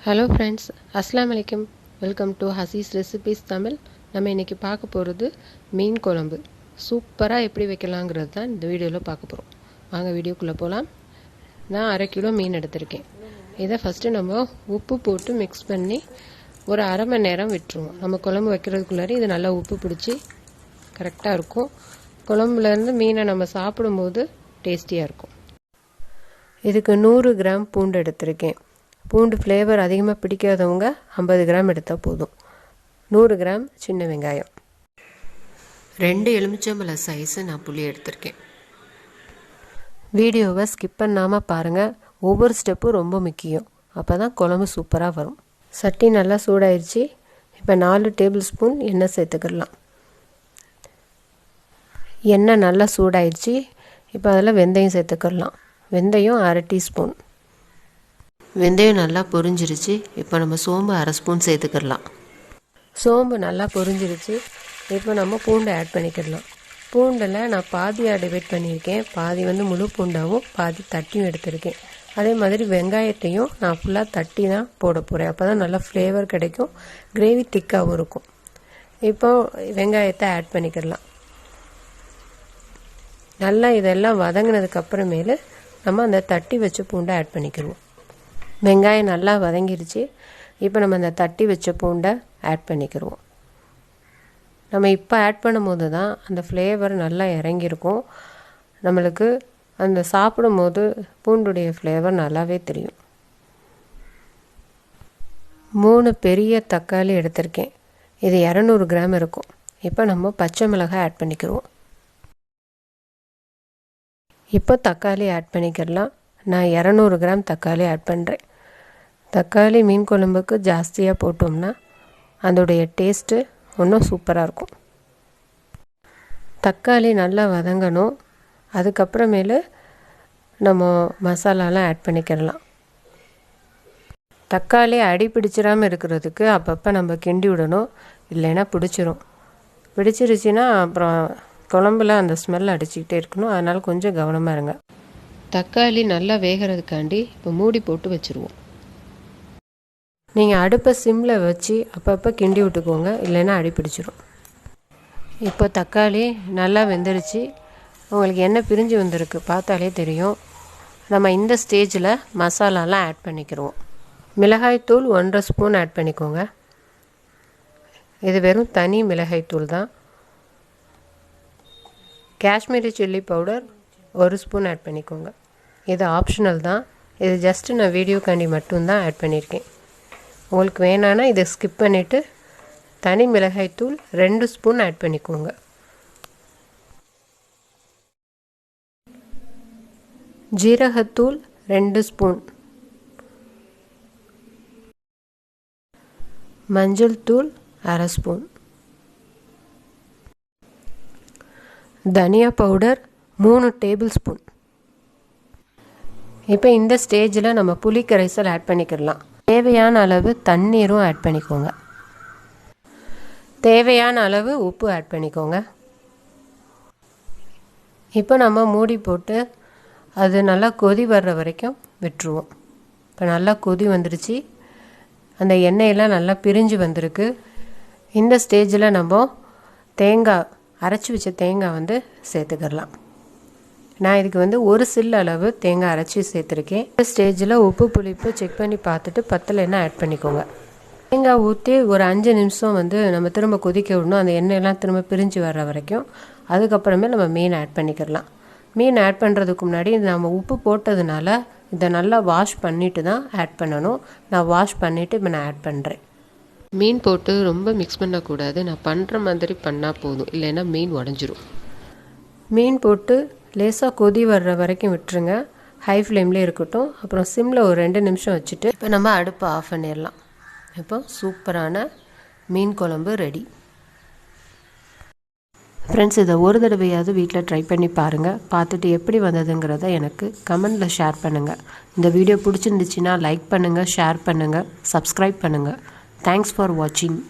Hello friends, Assalamu alaikum. Welcome to Hasee's Recipes Tamil. நம்ம இன்னைக்கு பார்க்க போகிறது மீன் குழம்பு. சூப்பராக எப்படி வைக்கலாங்கிறது தான் இந்த வீடியோவில் பார்க்க போகிறோம். வாங்க வீடியோக்குள்ளே போகலாம். நான் 1/2 கிலோ மீன் எடுத்திருக்கேன். இதை ஃபஸ்ட்டு நம்ம உப்பு போட்டு மிக்ஸ் பண்ணி ஒரு அரை மணி நேரம் விட்டுருவோம். நம்ம குழம்பு வைக்கிறதுக்குள்ளாரி இது நல்லா உப்பு பிடிச்சி கரெக்டாக இருக்கும். குழம்புலேருந்து மீனை நம்ம சாப்பிடும்போது டேஸ்டியாக இருக்கும். இதுக்கு 100 கிராம் பூண்டு எடுத்திருக்கேன். பூண்டு ஃப்ளேவர் அதிகமாக பிடிக்காதவங்க 50 கிராம் எடுத்தால் போதும். 100 கிராம் சின்ன வெங்காயம், 2 எலுமிச்சம்பழ சைஸு நான் புளி எடுத்திருக்கேன். வீடியோவை ஸ்கிப் பண்ணாமல் பாருங்கள். ஒவ்வொரு ஸ்டெப்பும் ரொம்ப முக்கியம். அப்போ தான் குழம்பு சூப்பராக வரும். சட்டி நல்லா சூடாயிருச்சு. இப்போ 4 டேபிள் ஸ்பூன் எண்ணெய் சேர்த்துக்கிடலாம். எண்ணெய் நல்லா சூடாயிருச்சு. இப்போ அதில் வெந்தயம் சேர்த்துக்கிடலாம். வெந்தயம் 1/2 டீஸ்பூன். வெந்தயம் நல்லா பொரிஞ்சிருச்சு. இப்போ நம்ம சோம்பு 1/2 ஸ்பூன் சேர்த்துக்கிடலாம். சோம்பு நல்லா பொரிஞ்சிருச்சு. இப்போ நம்ம பூண்டை ஆட் பண்ணிக்கிடலாம். பூண்டில் நான் பாதியாக டிவைட் பண்ணியிருக்கேன். பாதி முழு பூண்டாகவும் பாதி தட்டியும் எடுத்திருக்கேன். அதே மாதிரி வெங்காயத்தையும் நான் ஃபுல்லாக தட்டி தான் போட போகிறேன். அப்போ தான் நல்லா ஃப்ளேவர் கிடைக்கும், கிரேவி திக்காகவும் இருக்கும். இப்போ வெங்காயத்தை ஆட் பண்ணிக்கிடலாம். நல்லா இதெல்லாம் வதங்கினதுக்கு அப்புறமேலு நம்ம அந்த தட்டி வச்ச பூண்டை ஆட் பண்ணிக்கிடுவோம். வெங்காயம் நல்லா வதங்கிருச்சு. இப்போ நம்ம அந்த தட்டி வச்ச பூண்டை ஆட் பண்ணிக்கிடுவோம். நம்ம இப்போ ஆட் பண்ணும்போது தான் அந்த ஃப்ளேவர் நல்லா இறங்கியிருக்கும். நம்மளுக்கு அந்த சாப்பிடும்போது பூண்டுடைய ஃப்ளேவர் நல்லாவே தெரியும். 3 பெரிய தக்காளி எடுத்திருக்கேன். இது 200 கிராம் இருக்கும். இப்போ நம்ம பச்சை மிளகாய் ஆட் பண்ணிக்கிடுவோம். இப்போ தக்காளி ஆட் பண்ணிக்கிடலாம். நான் 200 கிராம் தக்காளி ஆட் பண்ணுறேன். தக்காளி மீன் குழம்புக்கு ஜாஸ்தியாக போட்டோம்னா அதோடைய டேஸ்ட்டு இன்னும் சூப்பராக இருக்கும். தக்காளி நல்லா வதங்கணும். அதுக்கப்புறமேலு நம்ம மசாலாலாம் ஆட் பண்ணிக்கிடலாம். தக்காளி அடி பிடிச்சிடாமல் இருக்கிறதுக்கு அப்பப்போ நம்ம கிண்டி விடணும், இல்லைன்னா பிடிச்சிருச்சுன்னா அப்புறம் குழம்புல அந்த ஸ்மெல் அடிச்சுக்கிட்டே இருக்கணும். அதனால் கொஞ்சம் கவனமாக இருங்க. தக்காளி நல்லா வேகிறதுக்காண்டி இப்போ மூடி போட்டு வச்சுருவோம். நீங்கள் அடுப்பை சிம்மில் வச்சு அப்பப்போ கிண்டி விட்டுக்கோங்க, இல்லைன்னா அடி பிடிச்சிரும். இப்போ தக்காளி நல்லா வெந்துருச்சு. உங்களுக்கு எண்ணெய் பிரிஞ்சு வந்திருக்கு, பார்த்தாலே தெரியும். நம்ம இந்த ஸ்டேஜில் மசாலாலாம் ஆட் பண்ணிக்கிடுவோம். மிளகாய்த்தூள் 1/2 ஸ்பூன் ஆட் பண்ணிக்கோங்க. இது வெறும் தனி மிளகாய்த்தூள் தான். Kashmiri chilli powder 1 spoon add பண்ணிக்கோங்க. இது ஆப்ஷனல் தான். இது ஜஸ்ட்டு நான் வீடியோக்காண்டி மட்டும்தான் ஆட் பண்ணியிருக்கேன். உங்களுக்கு வேணான்னா இதை ஸ்கிப் பண்ணிவிட்டு தனி மிளகாய்த்தூள் 2 ஸ்பூன் ஆட் பண்ணிக்கோங்க. ஜீரகத்தூள் 2 ஸ்பூன். மஞ்சள் தூள் 1/2 ஸ்பூன். தனியா பவுடர் 3 டேபிள் ஸ்பூன். இப்போ இந்த ஸ்டேஜில் நம்ம புளி கரைசல் ஆட் பண்ணிக்கிடலாம். தேவையான அளவு தண்ணீரும் ஆட் பண்ணிக்கோங்க. தேவையான அளவு உப்பு ஆட் பண்ணிக்கோங்க. இப்போ நம்ம மூடி போட்டு அது நல்லா கொதி வர்ற வரைக்கும் விட்டுருவோம். இப்போ நல்லா கொதி வந்துடுச்சு. அந்த எண்ணெயெல்லாம் நல்லா பிரிஞ்சு வந்திருக்கு. இந்த ஸ்டேஜில் நம்ம தேங்காய் அரைச்சி வச்ச தேங்காய் சேர்த்துக்கிடலாம். நான் இதுக்கு 1 சில் அளவு தேங்காய் அரைச்சி சேர்த்துருக்கேன். இந்த ஸ்டேஜில் உப்பு புளிப்பு செக் பண்ணி பார்த்துட்டு பத்தலைன்னா ஆட் பண்ணிக்கோங்க. தேங்காய் ஊற்றி ஒரு 5 நிமிஷம் நம்ம திரும்ப கொதிக்க விடணும். அந்த எண்ணெயெல்லாம் திரும்ப பிரிஞ்சு வர்ற வரைக்கும். அதுக்கப்புறமே நம்ம மீன் ஆட் பண்ணிக்கிடலாம். மீன் ஆட் பண்ணுறதுக்கு முன்னாடி நம்ம உப்பு போட்டதுனால இதை நல்லா வாஷ் பண்ணிவிட்டு தான் ஆட் பண்ணணும். நான் வாஷ் பண்ணிவிட்டு இப்போ நான் ஆட் பண்ணுறேன். மீன் போட்டு ரொம்ப மிக்ஸ் பண்ணக்கூடாது. நான் பண்ணுற மாதிரி பண்ணால் போதும், இல்லைன்னா மீன் உடஞ்சிரும். மீன் போட்டு லேசாக கொதி வர்ற வரைக்கும் விட்டுருங்க. ஹை ஃப்ளேம்லேயே இருக்கட்டும். அப்புறம் சிம்மில் ஒரு 2 நிமிஷம் வச்சுட்டு இப்போ நம்ம அடுப்பை ஆஃப் பண்ணிடலாம். இப்போ சூப்பரான மீன் குழம்பு ரெடி. ஃப்ரெண்ட்ஸ், இதை ஒரு தடவையாவது வீட்டில் ட்ரை பண்ணி பாருங்கள். பார்த்துட்டு எப்படி வந்ததுங்கிறத எனக்கு கமெண்டில் ஷேர் பண்ணுங்கள். இந்த வீடியோ பிடிச்சிருந்துச்சின்னா லைக் பண்ணுங்கள், ஷேர் பண்ணுங்கள், சப்ஸ்கிரைப் பண்ணுங்கள். தேங்க்ஸ் ஃபார் வாட்சிங்.